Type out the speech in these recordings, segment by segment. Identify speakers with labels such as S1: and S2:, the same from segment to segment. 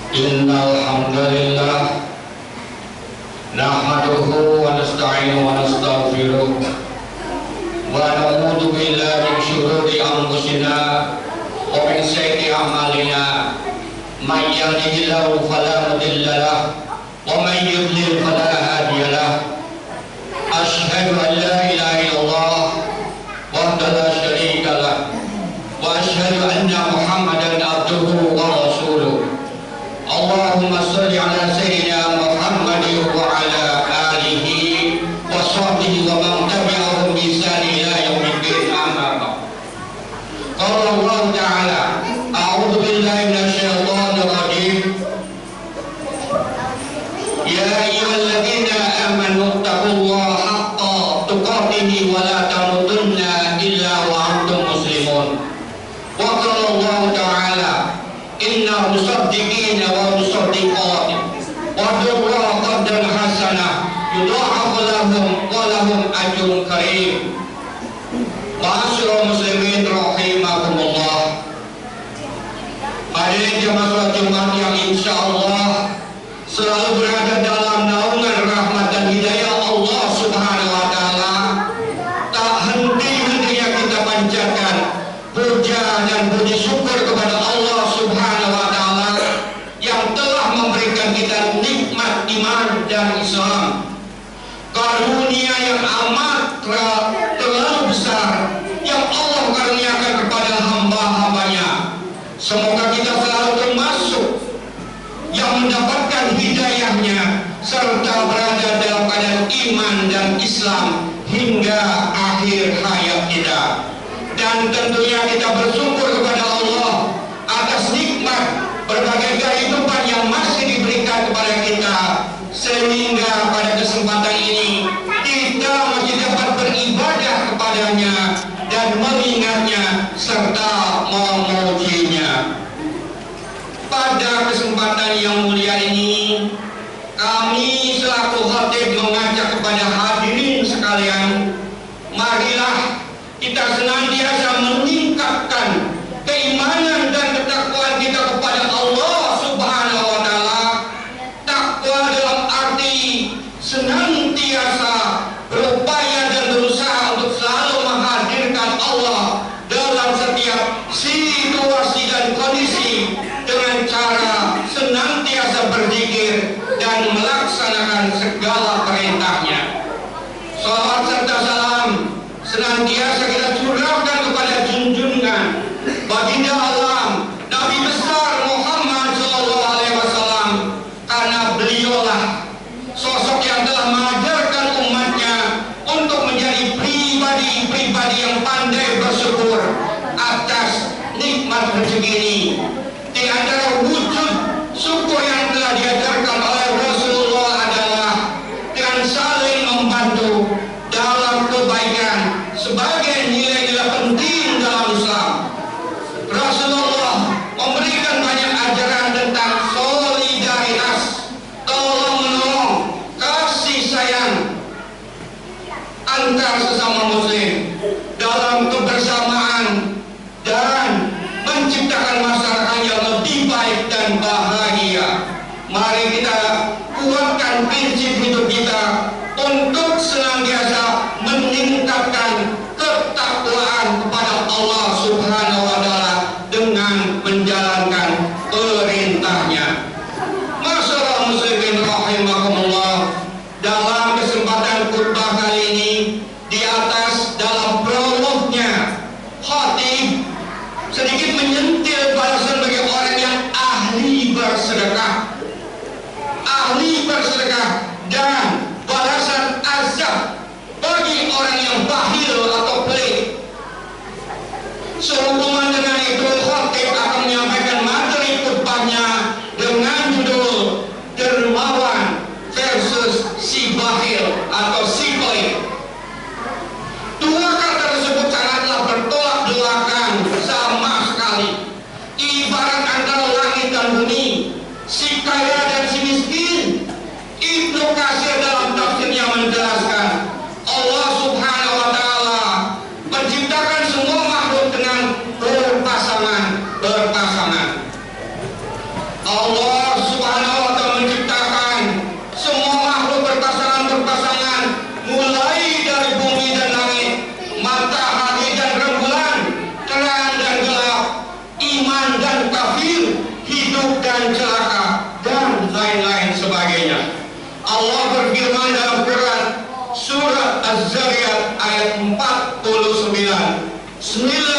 S1: Innal hamdalillah nahmaduhu wa nasta'inuhu wa nastaghfiruh wa na'udzu billahi min shururi anfusina wa min sayyiati a'malina may yahdihillahu fala mudilla lahu wa may yudlil fala hadiya lahu asyhadu an la ilaha illallah wahdahu la syarika lahu wa asyhadu anna Muhammadan abduhu wa rasuluh. Allahumma sholli ala sayyidina Muhammad wa ala alihi wa sahbihi wa man tabi'ahum bi ihsan ila yaumiddin, amma ba'd. Qala Allah ta'ala, a'udzu billahi minasy syaithanir rajim. Ya ayyuhalladzina amanu taqullaha haqqa tuqatih wa la tamutunna illa wa antum muslimun. Wa qala Allah ta'ala, inna musaddiqina wa musaddiqat wa dawra qaddan hasanah yudha'afu lahum wa lahum ajrun karim. Ma'asyiral muslimin rahimakumullah. Hadirin jemaah salat Jumat yang insyaallah selalu berada dalam naungan rahmat dan hidayah Allah Subhanahu wa taala, tak henti-hentinya kita panjatkan puja dan puji syukur kepada Allah Subhanahu wa taala yang telah memberikan kita nikmat iman dan Islam. Karunia yang amat terlalu besar yang Allah karuniakan kepada hamba-hambanya. Semoga kita selalu termasuk yang mendapatkan hidayahnya serta berada dalam keadaan iman dan Islam hingga akhir hayat kita. Dan tentunya kita bersyukur kepada Allah atas nikmat berbagai kehidupan yang masih diberikan kepada kita, sehingga pada kesempatan ini kita masih dapat beribadah kepadanya dan mengingatnya serta memujinya. Pada kesempatan yang mulia ini, kami selaku khatib mengajak kepada hadirin sekalian, marilah kita senantiasa meningkatkan keimanan dan ketakwaan kita kepada Allah Subhanahu wa taala. Takwa dalam arti senantiasa berupaya dan berusaha untuk selalu menghadirkan Allah dalam setiap situasi dan kondisi dengan cara senantiasa berzikir dan melaksanakan segala perintahnya. Salawat serta salam senantiasa kita curahkan kepada junjungan baginda alam Nabi besar Muhammad SAW, karena beliaulah sosok yang telah mengajarkan umatnya untuk menjadi pribadi-pribadi yang pandai bersyukur atas nikmat rezeki ini. Di antara wujud syukur yang telah diajarkan oleh Rasulullah adalah dengan saling membantu dalam kebaikan sebagai nilai-nilai penting dalam Islam. Rasulullah memberikan banyak ajaran tentang solidaritas, tolong menolong, kasih sayang antar sesama muslim dalam kebersamaan dan menciptakan masyarakat yang lebih baik dan bahagia. Mari kita kuatkan prinsip hidup kita untuk senantiasa meningkatkan ketakwaan kepada Allah Subhanahu wa taala dengan menjalankan perintahnya. Masyaallah muslimin rahimakumullah. Dalam kesempatan khutbah kali ini, di atas dalam prolognya, khatib sedikit menyentil balasan bagi orang yang ahli bersedekah, dan balasan azab bagi orang yang bakhil atau pelit. Sehubungan dengan itu, khatib akan menyampaikan materi khutbahnya dengan judul dermawan versus si bakhil atau si pelit. Dua kata tersebut sangatlah bertolak belakang sama sekali, ibarat antara langit dan bumi, si kaya dan si miskin. Ibnu Katsir dalam tafsirnya menjelaskan, Allah Subhanahu wa taala menciptakan semua makhluk dengan berpasangan. Allah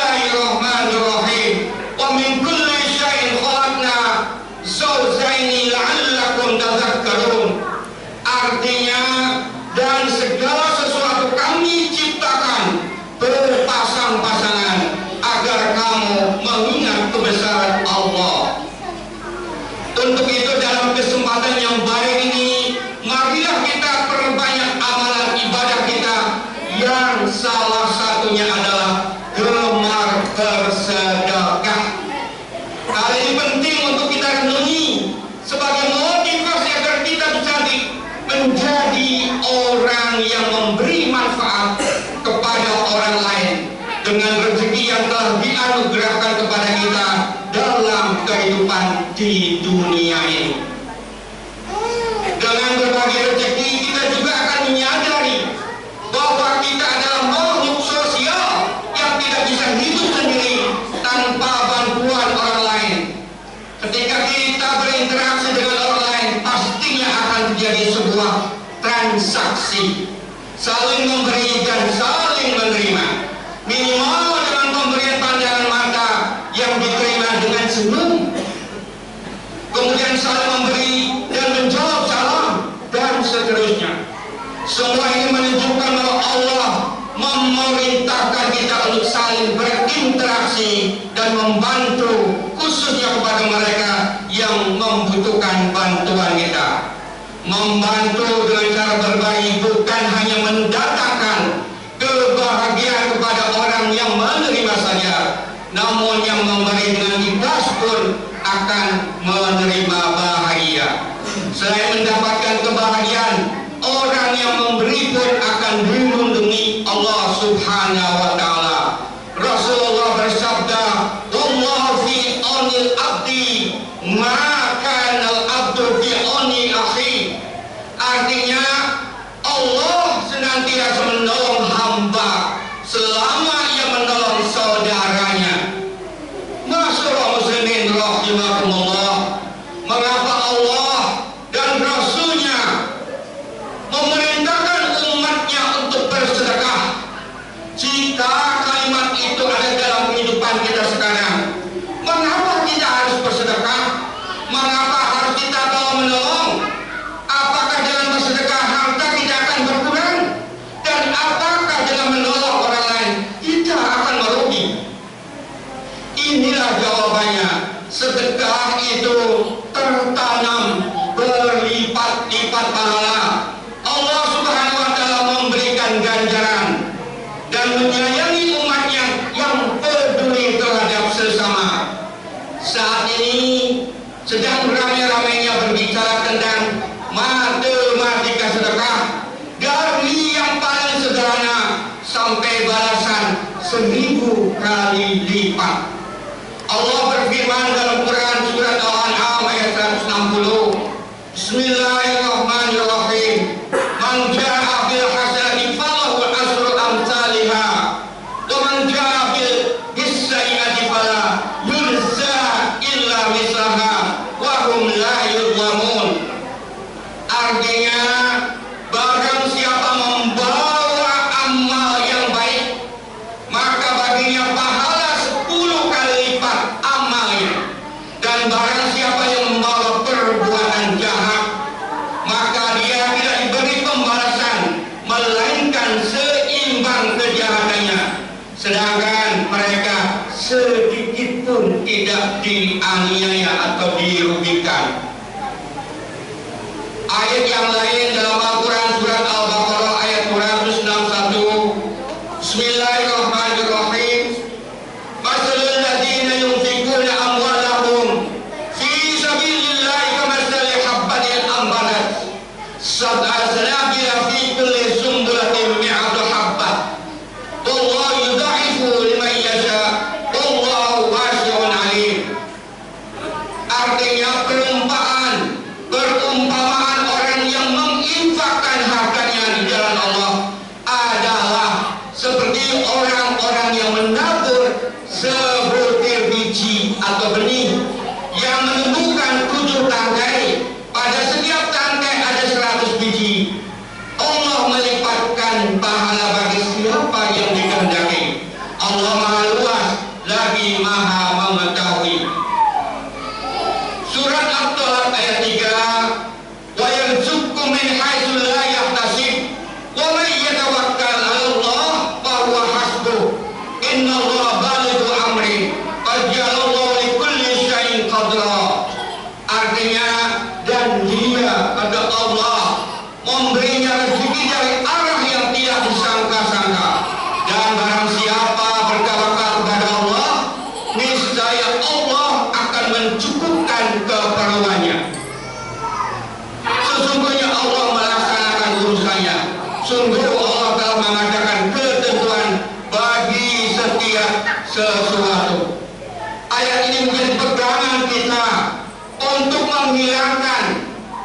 S1: Bismillahirrahmanirrahim. Wa min kulli syai'in khalaqna zawjaini la'allakum tadhakkarun. Artinya, dan segala sesuatu kami ciptakan berpasang-pasangan agar kamu mengingat kebesaran Allah. Untuk itu dalam kesempatan yang baik ini, marilah kita perbanyak amalan ibadah kita yang salah satunya adalah gemar bersedekah. Hal ini penting untuk kita renungi sebagai motivasi agar kita bisa menjadi orang yang memberi manfaat kepada orang lain dengan rezeki yang telah dianugerahkan kepada kita dalam kehidupan di dunia ini. Dengan berbagi rezeki, kita juga akan menyadari bahwa kita adalah makhluk sosial yang tidak bisa hidup sendiri tanpa bantuan orang lain. Ketika kita berinteraksi dengan orang lain, pastinya akan terjadi sebuah transaksi, saling memberi dan saling menerima. Minimal dengan pemberian pandangan mata yang diterima dengan senyum, kemudian saling memberi dan menjawab salam, dan seterusnya. Semua ini menunjukkan bahwa Allah memerintahkan kita untuk saling berinteraksi dan membantu, khususnya kepada mereka yang membutuhkan bantuan kita. Membantu dengan cara berbagi bukan hanya mendatangkan kebahagiaan kepada orang yang menerima saja, namun yang memberi dengan ikhlas pun akan menerima bahagia. Selain mendapatkan kebahagiaan, orang yang memberi pun akan dilindungi Allah Subhanahu wa Ta'ala. Rasulullah bersabda, "Wallahu fi aunil abdi ma kana al-abdu fi auni akhi." Artinya, Allah senantiasa menolong hamba selama ia menolong saudaranya. Masyaallah muslimin rahimakumullah, mengapa Allah dan Rasulnya memerintahkan umatnya untuk bersedekah? Jika kalimat itu ada dalam kehidupan kita sekarang, mengapa kita harus bersedekah? Mengapa harus kita tolong menolong? Apakah dengan bersedekah harta kita akan berkurang? Dan apakah dengan menolong orang lain kita akan merugi? Inilah jawabannya. Sedekah itu tertanam berlipat-lipat pahala. Allah Subhanahu wa Ta'ala memberikan ganjaran dan menyayangi umatnya yang peduli terhadap sesama. Saat ini sedang ramai-ramainya berbicara tentang matematika sedekah, dari yang paling sederhana sampai balasan 1000 kali lipat. Allah berfirman dalam Quran surat Al-An'am ayat 160, Bismillahirrahmanirrahim. Man jaa bil hasanati falahu asru amsalha wa man jaa bis sayyi'ati fala yujza illa mislaha wa hum la yuzlamun. Artinya, barang siapa membawa amal yang baik, maka baginya pahala 10 kali lipat amalnya. Dan barang siapa yang membawa perbuatan jahat, maka dia tidak diberi pembalasan, melainkan seimbang kejahatannya. Sedangkan mereka sedikit pun tidak dianiaya atau dirugikan. Ayat yang lain dalam Al-Quran surat Al-Baqarah ayat 261, Bismillahirrahmanirrahim. Masalul ladzina yunfikuna amwalahum fi sabilillahi kamathali habbatin ambatat sab'a sanabila fi kulli sumbulatin mi'atu habbah wallahu yudha'ifu liman yasha wallahu wasi'un alim. Artinya perumpamaan orang yang menginfakkan hartanya di jalan Allah adalah seperti orang-orang yang menabur sebutir biji atau benih yang menumbuhkan 7 tangkai. Pada setiap tangkai ada 100 biji. Allah melipatkan pahala bagi siapa yang dikehendaki. Allah Maha Luas Maha Mengetahui. Surat At-Talaq ayat 3, wa yarzuqhu min haitsu la yahtasib wa may yatawakkal 'ala Allah fa huwa hasbuh innallaha balighu amri qad ja'alallahu li kulli syai'in qadra. Artinya, dan Dia, kata Allah, memberinya rezeki dari arah yang tidak disangka-sangka. Dan barang siapa bertawakal kepada Allah, niscaya Allah akan mencukupkan keperluannya. Sesungguhnya Allah melaksanakan urusannya. Sungguh Allah telah mengadakan ketentuan bagi setiap sesuatu. Ayat ini menjadi pegangan kita untuk menghilangkan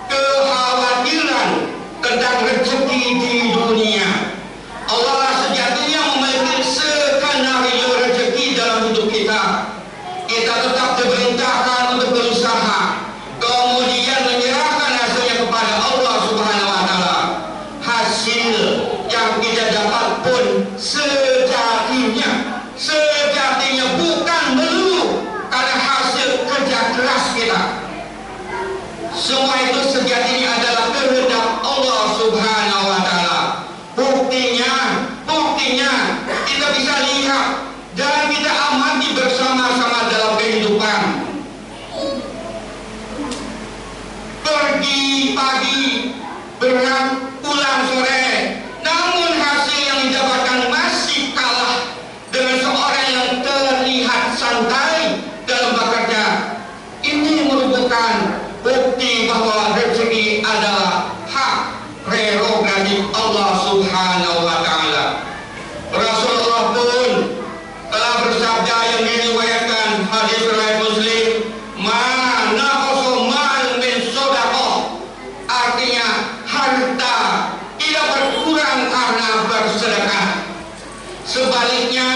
S1: kekhawatiran tentang rezeki di dunia. Allah sejatinya memiliki skenario rezeki dalam hidup kita. Kita tetap diperintahkan untuk berusaha, kemudian menyerahkan hasilnya kepada Allah Subhanahu wa Ta'ala. Hasil yang kita dapat pun sejatinya bukan melulu karena hasil kerja keras kita. Semua itu sejatinya adalah kehendak Allah Subhanahu wa Ta'ala. Buktinya kita bisa lihat dan kita amati bersama-sama dalam kehidupan. Pergi pagi, pulang sore, namun hasil yang didapatkan masih kalah dengan seorang yang terlihat santai dalam bekerja. Ini merupakan bukti bahwa rezeki adalah hak prerogatif Allah Subhanahu wa Ta'ala. Rasulullah pun telah bersabda yang diriwayatkan hadis riwayat Muslim, "Ma naqasa mal min shadaqah." Artinya, harta tidak berkurang karena bersedekah. Sebaliknya,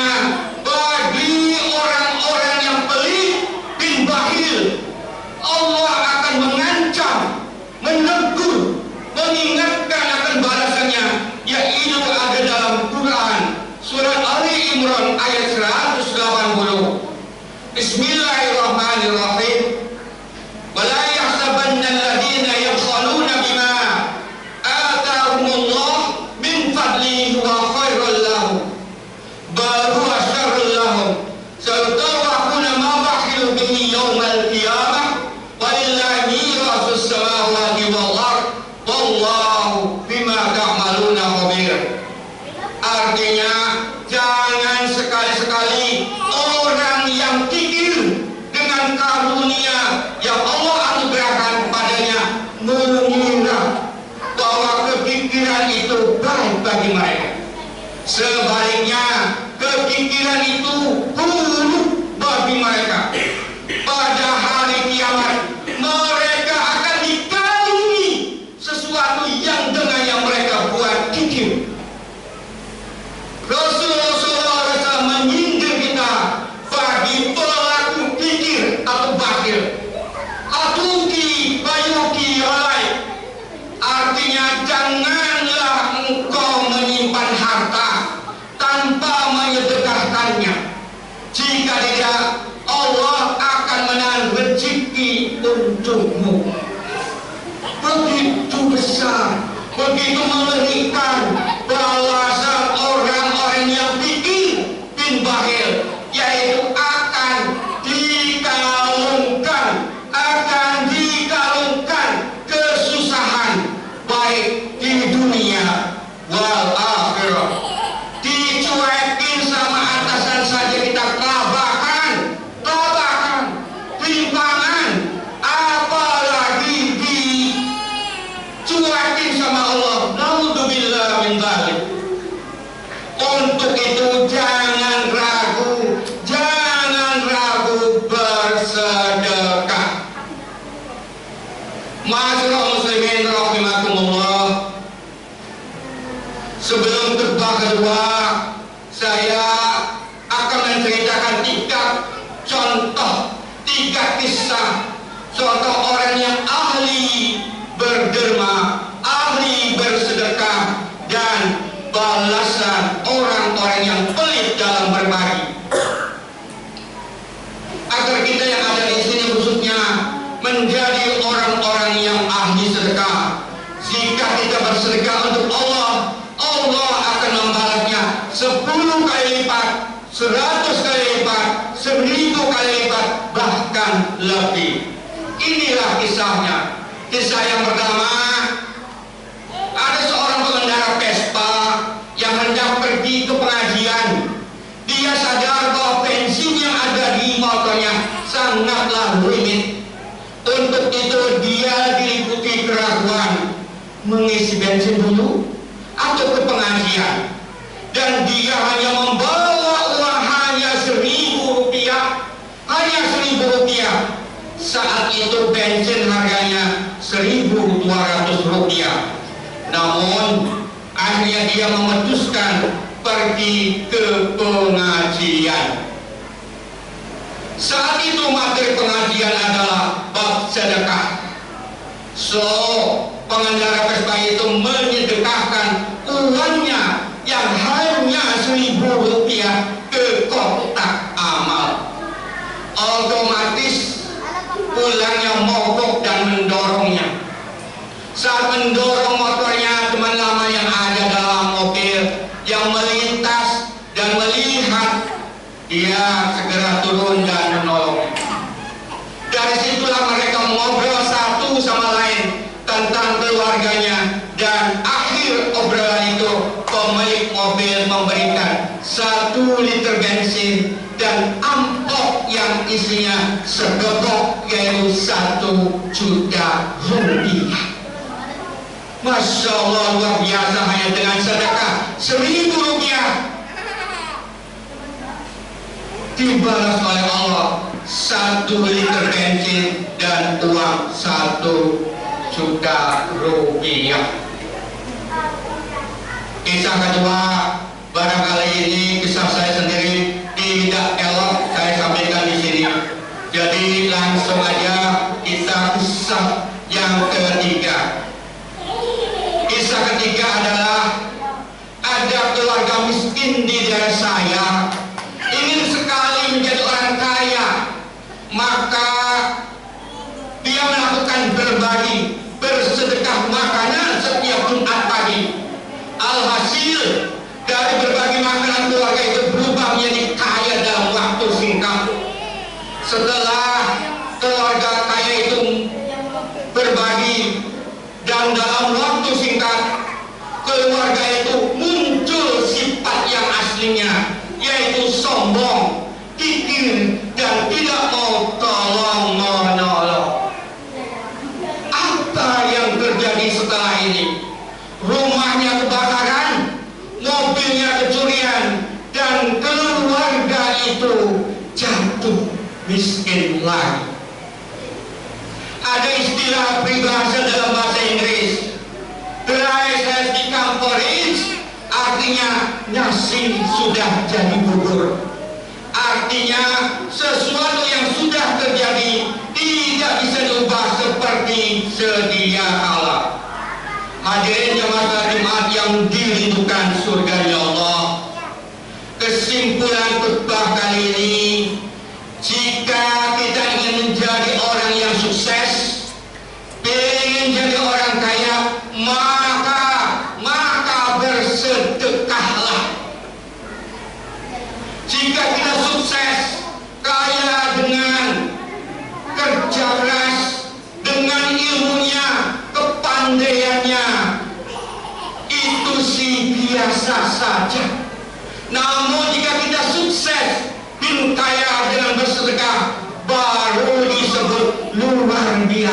S1: bagi orang-orang yang pelit bin bakhil, Allah akan mengancam, menegur, mengingatkan akan balasannya, yaitu ada dalam Quran surat Ali Imran ayat 180. Bismillahirrahmanirrahim. Wala yahsabanna alladziina yabkhaluna bima ataahumullah min fadlihi wa khairan lahum bal huwa syarrun lahum sayutawaquna ma bakhilu bihi yaumal qiyamah walillahi mirasus samawati wal ardh wallahu bima ta'maluna khabir. Artinya, jangan sekali-sekali orang yang kikir dengan karunia yang Allah anugerahkan padanya mengira bahwa kekikiran itu baik bagi mereka. Sebaliknya, kekikiran itu buruk bagi mereka. Pada hari kiamat, mereka akan dikalungi sesuatu yang dengan yang mereka buat kikir. Rasulullah SAW menyindir kita bagi pelaku kikir atau bakhil. Atuki bayuki alai. Artinya, janganlah engkau menyimpan harta tanpa menyedekahkannya. Jika tidak, Allah akan menahan rezeki untukmu. Begitu besar, begitu mengerikan balasan orang-orang yang pikir bin bakhil, yaitu akan dikalungkan kesusahan baik di dunia wal akhirah. Dicuekin sama atasan saja kita kelabakan, timpangan, apalagi dicuekin sama Allah. Naudzubillah min dzalik. Untuk itu jangan ragu bersedekah. Ma'asyiral muslimin rahimakumullah. Sebelum khutbah kedua, saya akan menceritakan tiga kisah contoh orang yang ahli berderma, ahli bersedekah, dan balasan orang-orang yang pelit dalam berbagi. ahli sedekah. Jika kita bersedekah untuk Allah, Allah akan membalasnya 10 kali lipat, 100 kali lipat, 1000 kali lipat, bahkan lebih. Inilah kisahnya. Kisah yang pertama, ada seorang pengendara Vespa yang hendak pergi ke pengajian. Dia sadar bahwa bensin yang ada di motornya sangatlah limit. Untuk itu dia diliputi keraguan, mengisi bensin dulu atau ke pengajian. Dan dia hanya membawa uang hanya 1.000 rupiah, hanya 1.000 rupiah. Saat itu bensin harganya 1.200 rupiah. Namun akhirnya dia memutuskan pergi ke pengajian. Saat itu materi pengajian adalah bab sedekah. So, pengendara Vespa itu menyedekahkan uangnya yang hanya 1.000 rupiah ke kotak amal. Otomatis pulangnya mogok dan mendorongnya. Saat mendorong motornya, teman lama yang ada dalam mobil yang melintas dan melihat, dia segera turun dan menolongnya. Dari situlah mereka ngobrol satu sama lain tentang keluarganya, dan akhir obrolan itu pemilik mobil memberikan 1 liter bensin dan amplop yang isinya segepok, yaitu 1 juta rupiah. Masya Allah, luar biasa. Hanya dengan sedekah 1.000 rupiah dibalas oleh Allah 1 liter bensin dan uang 1 juta rupiah. Kisah kedua, barangkali ini kisah saya sendiri, tidak elok saya sampaikan di sini. Jadi langsung aja kita kisah yang ketiga. Kisah ketiga adalah ada keluarga miskin di daerah saya ingin sekali menjadi orang kaya, maka dia melakukan berbagi, bersedekah makanan setiap Jumat pagi. Alhasil dari berbagi makanan, keluarga itu berubah menjadi kaya dalam waktu singkat. Setelah keluarga kaya itu berbagi dan dalam waktu singkat, keluarga itu muncul sifat yang aslinya, yaitu sombong, kikir, dan tidak mau tolong menolong. Apa yang terjadi setelah ini? Rumahnya kebakaran, mobilnya kecurian, dan keluarga itu jatuh miskin lagi. Ada istilah peribahasa dalam bahasa Inggris, dry as become porridge, artinya nasi sudah jadi bubur. Artinya sesuatu yang sudah terjadi tidak bisa diubah seperti sedia kala. Hadirin jemaah Jumat yang dirindukan surganya Allah, kesimpulan khutbah kali ini, jika kita ingin menjadi orang yang sukses, ingin jadi orang kaya, maka bersedekahlah. Jika kita sukses, kaya dengan kerja keras, dengan ilmunya, kepandaiannya, itu sih biasa saja. Namun jika kita sukses, kaya dengan bersedekah, baru disebut luar biasa.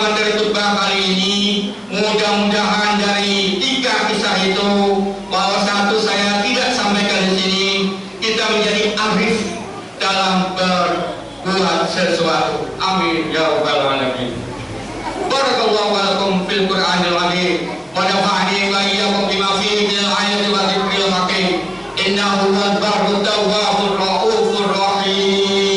S1: materi khutbah kali ini, mudah-mudahan dari 3 kisah itu, bahwa satu saya tidak sampaikan di sini, kita menjadi arif dalam berbuat sesuatu. Amin ya rabbal alamin. Barakallahu lakum fil Qur'anil azim wa nafa'ani wa iyyakum bima fihi min al-ayati wa dzikril hakim. Innahu huwal barru tawwabur raufur rahim.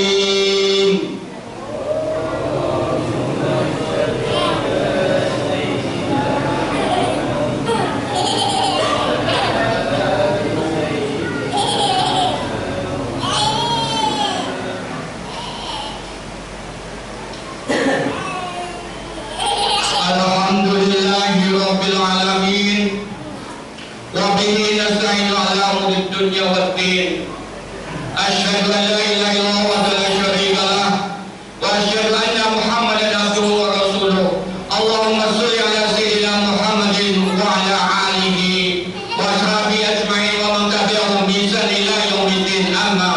S1: Alhamdulillahi rabbil alamin wa bihi nasta'inu ala umuri dunya waddin. Asyhadu an la ilaha illallah wa la syarika lah wa asyhadu anna Muhammadan abduhu wa rasuluh. Allahumma shalli ala sayyidina Muhammadin wa ala alihi wa sahbihi ajma'in wa man tabi'ahum bi ihsan ila yaumiddin. Amma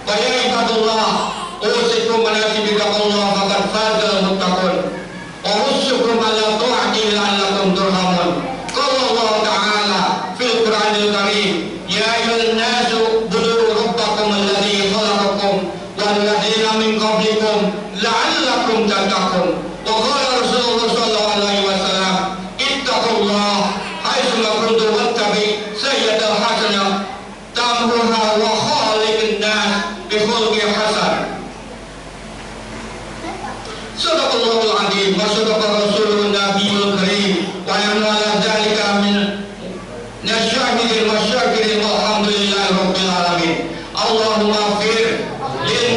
S1: wa ya ibadallah, usikum wa nafsi bittaqwallah faqad fazal muttaqun. وَرُسُّكُمْ عَلَى طَاعَتِهِ لَعَلَّكُمْ تُرْحَمُونَ. قال الله تعالى في القرآن الكريم: يا أيها الناس اعبدوا ربكم الذي خلقكم والذين من قبلكم لعلكم تتقون. وقال رسول الله صلى الله عليه وسلم: اتقوا الله حيثما كنتم واتبعوا سيئة الحسنة تمحها وخالق الناس بخلق حسن. Sadaqallahul azim wa sadaqa rasulun nabiyul karim wa nahnu ala dzalika min nasyahidin wa syakirin walhamdulillahi rabbil alamin. Allahumma fir lil